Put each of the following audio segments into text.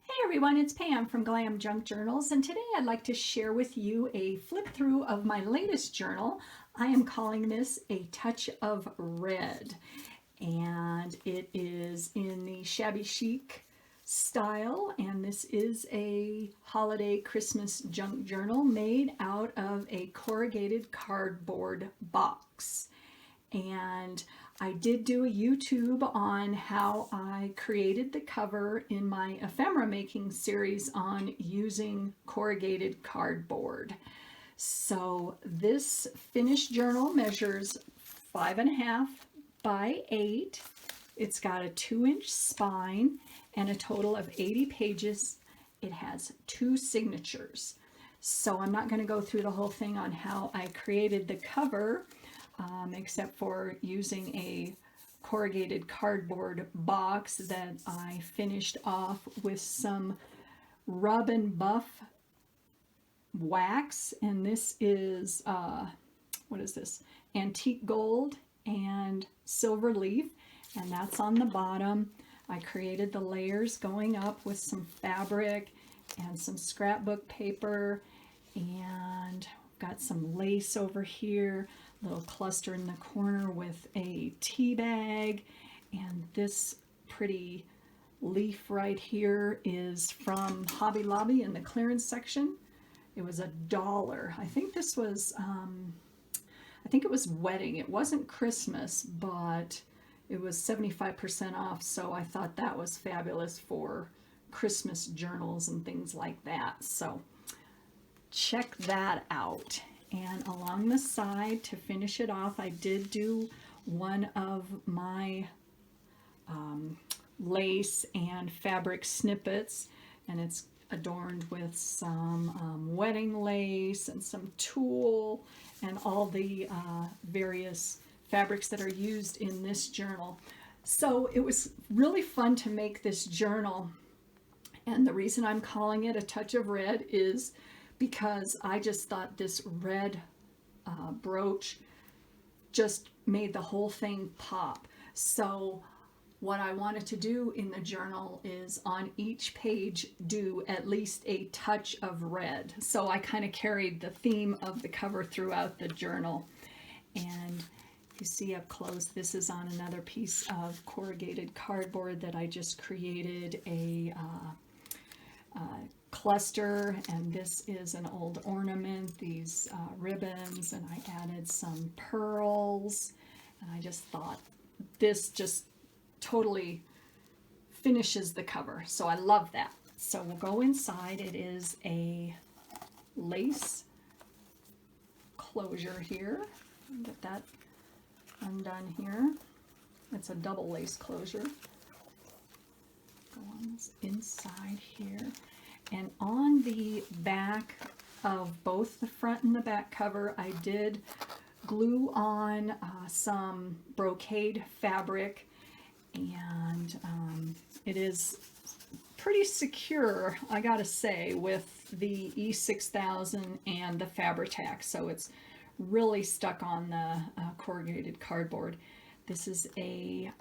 Hey everyone, it's Pam from GlamJunkJournals, and today I'd like to share with you a flip through of my latest journal. I am calling this A Touch of Red, and it is in the shabby chic style, and this is a holiday Christmas junk journal made out of a corrugated cardboard box. And I did do a YouTube on how I created the cover in my ephemera making series on using corrugated cardboard. So this finished journal measures 5.5 by 8. It's got a 2-inch spine and a total of 80 pages. It has 2 signatures. So I'm not going to go through the whole thing on how I created the cover, except for using a corrugated cardboard box that I finished off with some rub and buff wax. And this is, what is this? Antique gold and silver leaf. And that's on the bottom. I created the layers going up with some fabric and some scrapbook paper, and got some lace over here, little cluster in the corner with a tea bag, and this pretty leaf right here is from Hobby Lobby in the clearance section. It was $1. I think this was, I think it was wedding. It wasn't Christmas, but it was 75% off, so I thought that was fabulous for Christmas journals and things like that. So check that out. And along the side, to finish it off, I did do one of my lace and fabric snippets, and it's adorned with some wedding lace and some tulle and all the various fabrics that are used in this journal. So it was really fun to make this journal, and the reason I'm calling it A Touch of Red is because I just thought this red brooch just made the whole thing pop. So what I wanted to do in the journal is on each page do at least a touch of red. So I kind of carried the theme of the cover throughout the journal. And you see up close, this is on another piece of corrugated cardboard that I just created a cluster, and this is an old ornament, these ribbons, and I added some pearls, and I just thought this just totally finishes the cover, so I love that. So we'll go inside. It is a lace closure here. Get that undone here. It's a double lace closure. Go on this inside here. And on the back of both the front and the back cover, I did glue on some brocade fabric, and it is pretty secure, I gotta say, with the E6000 and the Fabri-Tac, so it's really stuck on the corrugated cardboard. This is a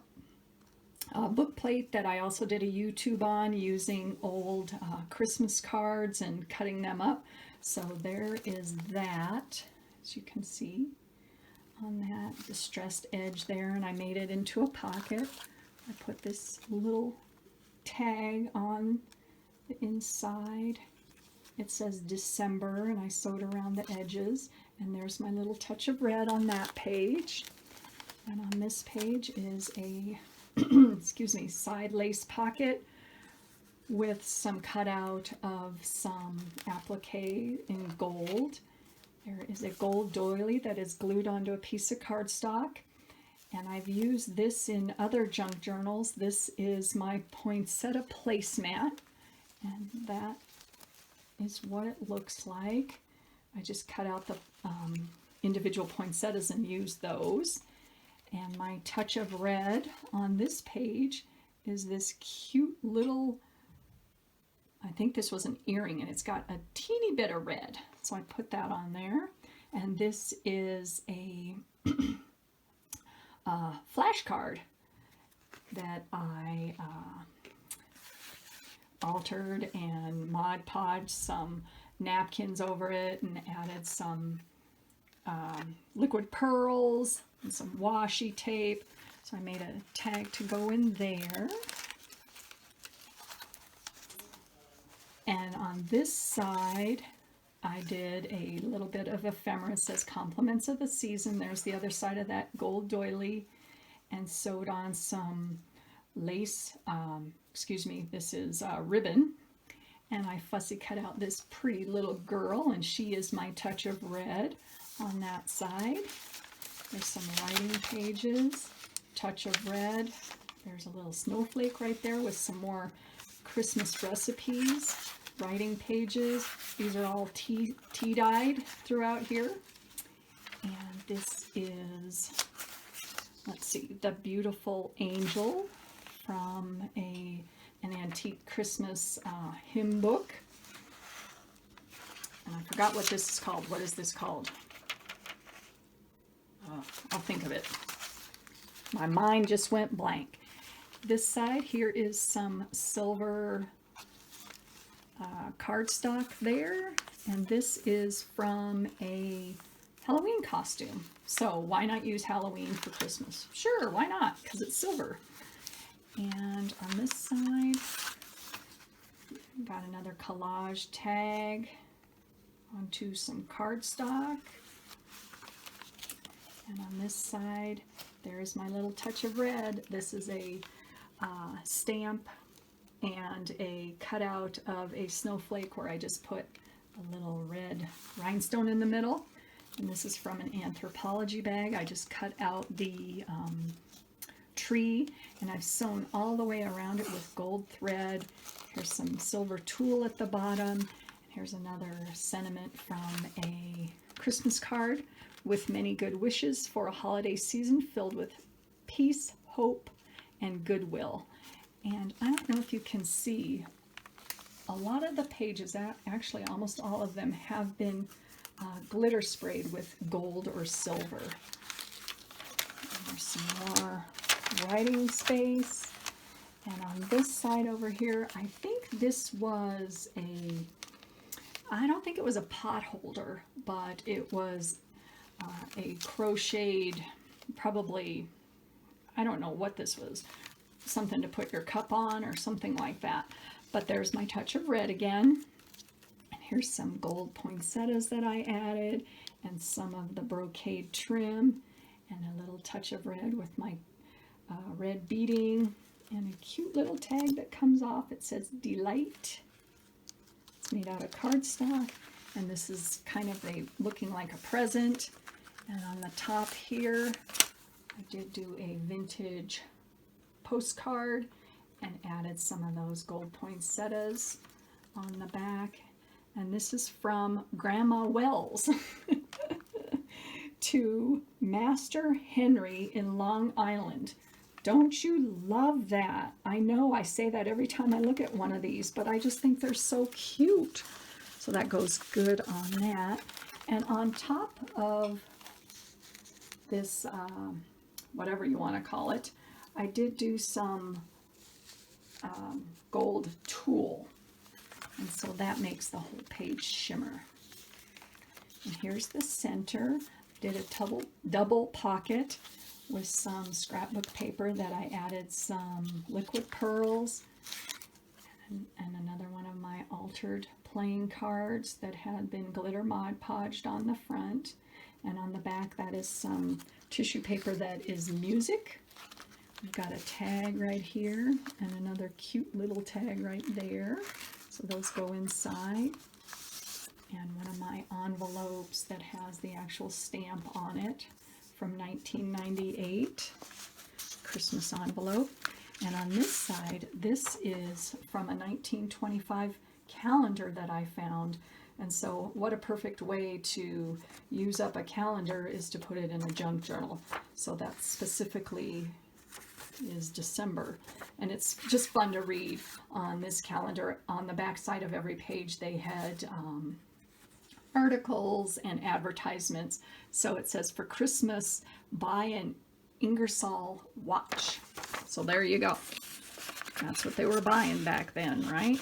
book plate that I also did a YouTube on using old Christmas cards and cutting them up. So there is that, as you can see on that distressed edge there, and I made it into a pocket. I put this little tag on the inside. It says December, and I sewed around the edges, and there's my little touch of red on that page. And on this page is a excuse me, side lace pocket with some cutout of some applique in gold. There is a gold doily that is glued onto a piece of cardstock, and I've used this in other junk journals. This is my poinsettia placemat, and that is what it looks like. I just cut out the individual poinsettias and used those. And my touch of red on this page is this cute little, I think this was an earring, and it's got a teeny bit of red. So I put that on there. And this is a flashcard that I altered and Mod Podged some napkins over it and added some liquid pearls and some washi tape. So I made a tag to go in there. And on this side, I did a little bit of ephemera. It says compliments of the season. There's the other side of that gold doily, and sewed on some lace, this is ribbon. And I fussy cut out this pretty little girl, and she is my touch of red on that side. There's some writing pages, touch of red. There's a little snowflake right there with some more Christmas recipes, writing pages. These are all tea-dyed throughout here. And this is, let's see, the beautiful angel from an antique Christmas hymn book. And I forgot what this is called. What is this called? I'll think of it. My mind just went blank. This side here is some silver cardstock there, and this is from a Halloween costume. So why not use Halloween for Christmas? Sure, why not? Because it's silver. And on this side, got another collage tag onto some cardstock. And on this side, there's my little touch of red. This is a stamp and a cutout of a snowflake where I just put a little red rhinestone in the middle. And this is from an anthropology bag. I just cut out the tree, and I've sewn all the way around it with gold thread. Here's some silver tulle at the bottom. And here's another sentiment from a Christmas card with many good wishes for a holiday season filled with peace, hope, and goodwill. And I don't know if you can see, a lot of the pages, actually almost all of them, have been glitter sprayed with gold or silver. And there's some more writing space. And on this side over here, I think this was I don't think it was a pot holder, but it was a crocheted, probably, I don't know what this was, something to put your cup on or something like that. But there's my touch of red again. And here's some gold poinsettias that I added, and some of the brocade trim, and a little touch of red with my red beading, and a cute little tag that comes off. It says Delight. It's made out of cardstock, and this is kind of looking like a present. And on the top here, I did do a vintage postcard and added some of those gold poinsettias on the back. And this is from Grandma Wells to Master Henry in Long Island. Don't you love that? I know I say that every time I look at one of these, but I just think they're so cute. So that goes good on that. And on top of this, whatever you want to call it, I did do some gold tulle. And so that makes the whole page shimmer. And here's the center. Did a double pocket with some scrapbook paper that I added some liquid pearls, and another one of my altered playing cards that had been glitter Mod Podged on the front. And on the back, that is some tissue paper that is music. We've got a tag right here and another cute little tag right there. So those go inside. And one of my envelopes that has the actual stamp on it from 1998, Christmas envelope. And on this side, this is from a 1925 calendar that I found. And so what a perfect way to use up a calendar is to put it in a junk journal. So that specifically is December. And it's just fun to read on this calendar. On the back side of every page, they had articles and advertisements. So it says, for Christmas, buy an Ingersoll watch. So there you go. That's what they were buying back then, right?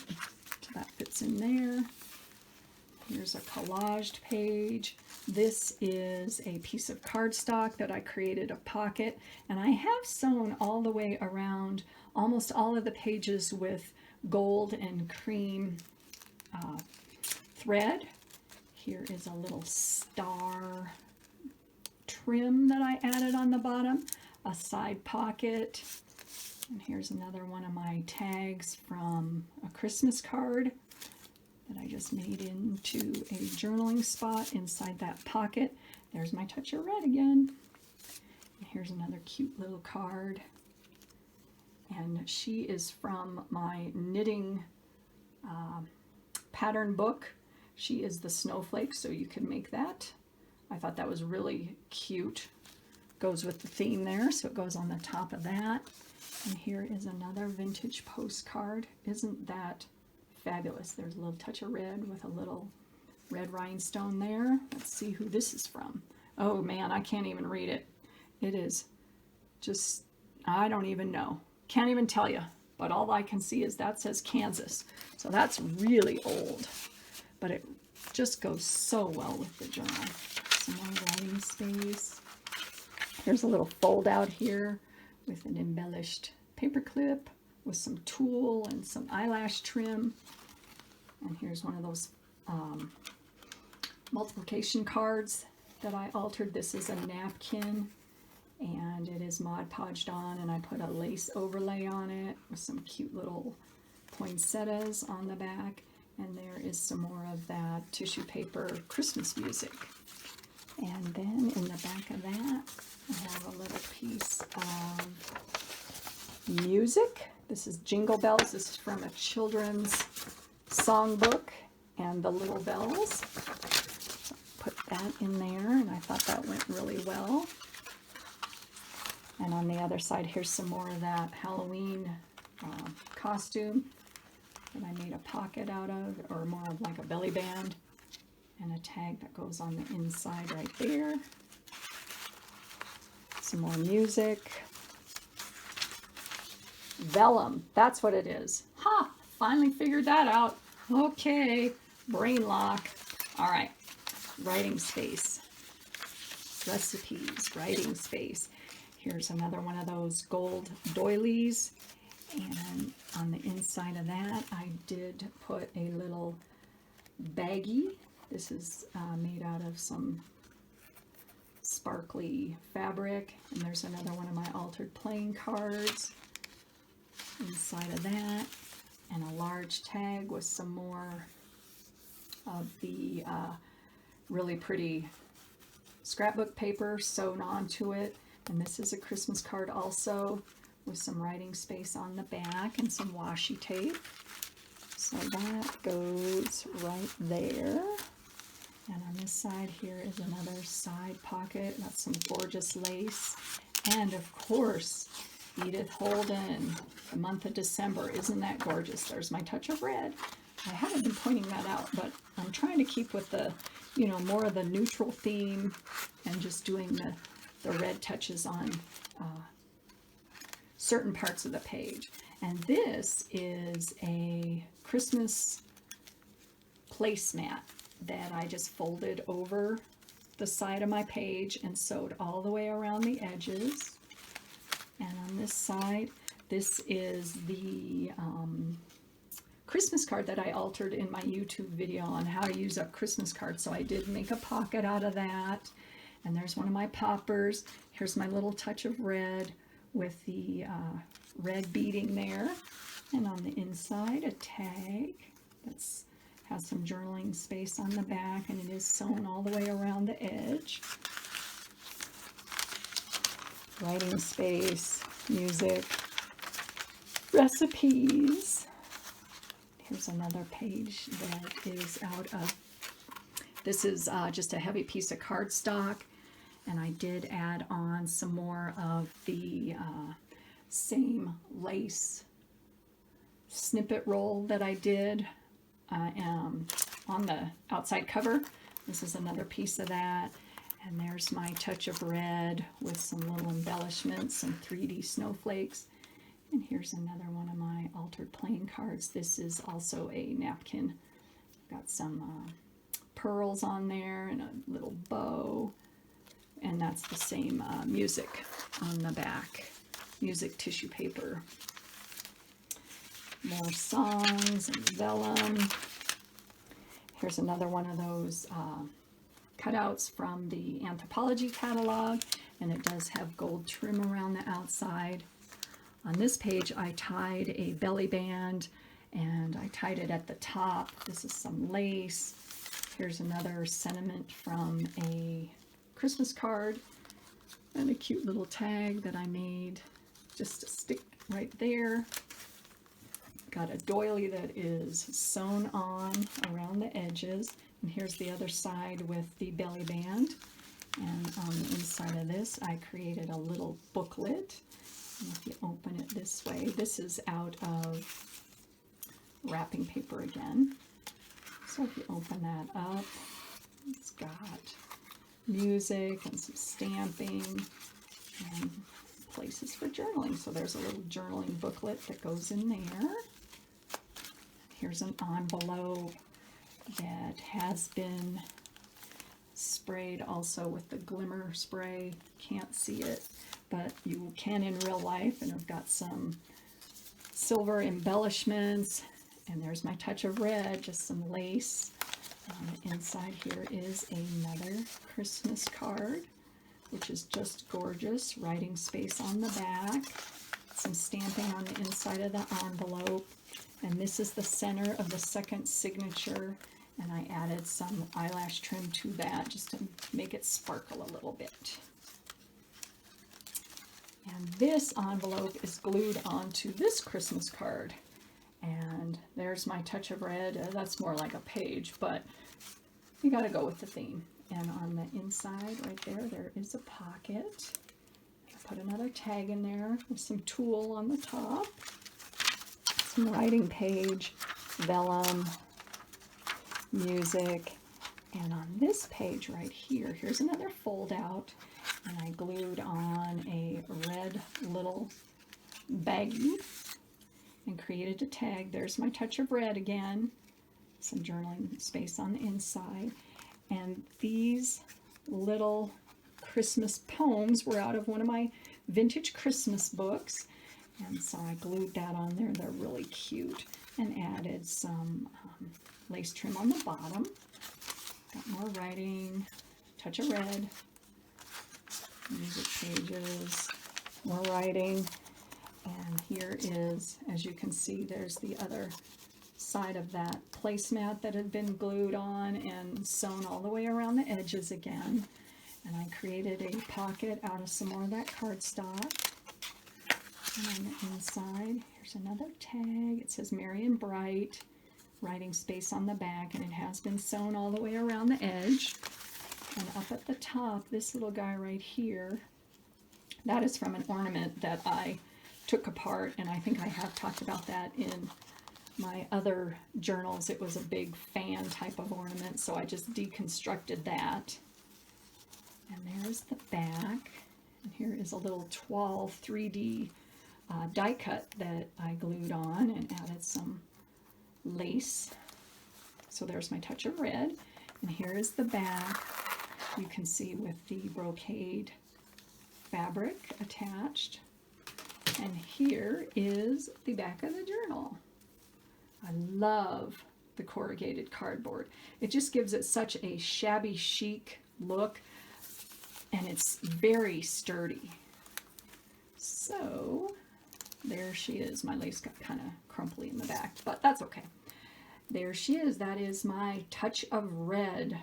So that fits in there. Here's a collaged page. This is a piece of cardstock that I created a pocket, and I have sewn all the way around almost all of the pages with gold and cream thread. Here is a little star trim that I added on the bottom, a side pocket, and here's another one of my tags from a Christmas card that I just made into a journaling spot inside that pocket. There's my touch of red again. And here's another cute little card. And she is from my knitting pattern book. She is the snowflake, so you can make that. I thought that was really cute. Goes with the theme there, so it goes on the top of that. And here is another vintage postcard. Isn't that fabulous? There's a little touch of red with a little red rhinestone there. Let's see who this is from. Oh man, I can't even read it. It is just, I don't even know. Can't even tell you. But all I can see is that says Kansas. So that's really old. But it just goes so well with the journal. Some more writing space. Here's a little fold out here with an embellished paper clip with some tulle and some eyelash trim. And here's one of those multiplication cards that I altered. This is a napkin, and it is Mod Podged on, and I put a lace overlay on it with some cute little poinsettias on the back. And there is some more of that tissue paper Christmas music. And then in the back of that, I have a little piece of music. This is Jingle Bells. This is from a children's songbook, and the little bells. So put that in there, and I thought that went really well. And on the other side, here's some more of that Halloween costume that I made a pocket out of, or more of like a belly band, and a tag that goes on the inside right there. Some more music. Vellum, that's what it is. Ha! Finally figured that out. Okay, brain lock. All right, writing space. Recipes, writing space. Here's another one of those gold doilies. And on the inside of that, I did put a little baggie. This is made out of some sparkly fabric. And there's another one of my altered playing cards inside of that. And a large tag with some more of the really pretty scrapbook paper sewn onto it. And this is a Christmas card also, with some writing space on the back and some washi tape. So that goes right there. And on this side here is another side pocket. That's some gorgeous lace. And of course, Edith Holden, the month of December. Isn't that gorgeous? There's my touch of red. I haven't been pointing that out, but I'm trying to keep with the, you know, more of the neutral theme and just doing the red touches on certain parts of the page. And this is a Christmas placemat that I just folded over the side of my page and sewed all the way around the edges. And on this side, this is the Christmas card that I altered in my YouTube video on how to use a Christmas card. So I did make a pocket out of that. And there's one of my poppers. Here's my little touch of red with the red beading there. And on the inside, a tag that has some journaling space on the back, and it is sewn all the way around the edge. Writing space, music, recipes. Here's another page that is out of, this is just a heavy piece of cardstock, and I did add on some more of the same lace snippet roll that I did on the outside cover. This is another piece of that. And there's my touch of red with some little embellishments, some 3D snowflakes. And here's another one of my altered plain cards. This is also a napkin. Got some pearls on there and a little bow. And that's the same music on the back. Music tissue paper. More songs and vellum. Here's another one of those cutouts from the Anthropology catalog, and it does have gold trim around the outside. On this page I tied a belly band, and I tied it at the top. This is some lace. Here's another sentiment from a Christmas card, and a cute little tag that I made just to stick right there. Got a doily that is sewn on around the edges, and here's the other side with the belly band. And on the inside of this I created a little booklet, and if you open it this way, this is out of wrapping paper again. So if you open that up, it's got music and some stamping and places for journaling. So there's a little journaling booklet that goes in there. Here's an envelope that has been sprayed also with the glimmer spray. Can't see it, but you can in real life, and I've got some silver embellishments, and there's my touch of red, just some lace. On the inside here is another Christmas card, which is just gorgeous. Writing space on the back, some stamping on the inside of the envelope, and this is the center of the second signature, and I added some eyelash trim to that just to make it sparkle a little bit. And this envelope is glued onto this Christmas card. And there's my touch of red. That's more like a page, but you got to go with the theme. And on the inside right there, there is a pocket. I put another tag in there with some tulle on the top. Some writing page, vellum, music. And on this page right here, here's another fold out. And I glued on a red little baggie and created a tag. There's my touch of red again. Some journaling space on the inside. And these little Christmas poems were out of one of my vintage Christmas books. And so I glued that on there. They're really cute. And added some lace trim on the bottom. Got more writing, touch of red, music pages, more writing. And here is, as you can see, there's the other side of that placemat that had been glued on and sewn all the way around the edges again. And I created a pocket out of some more of that cardstock. And on the inside, here's another tag. It says Merry and Bright, writing space on the back, and it has been sewn all the way around the edge. And up at the top, this little guy right here, that is from an ornament that I took apart, and I think I have talked about that in my other journals. It was a big fan type of ornament, so I just deconstructed that. And there's the back, and here is a little toile 3D die cut that I glued on and added some lace. So there's my touch of red, and here is the back. You can see with the brocade fabric attached. And here is the back of the journal. I love the corrugated cardboard. It just gives it such a shabby chic look, and it's very sturdy. So there she is. My lace got kind of crumply in the back, but that's okay. There she is. That is my touch of red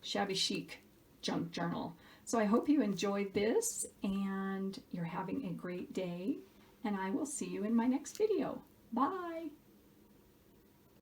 shabby chic junk journal. So I hope you enjoyed this and you're having a great day, and I will see you in my next video. Bye.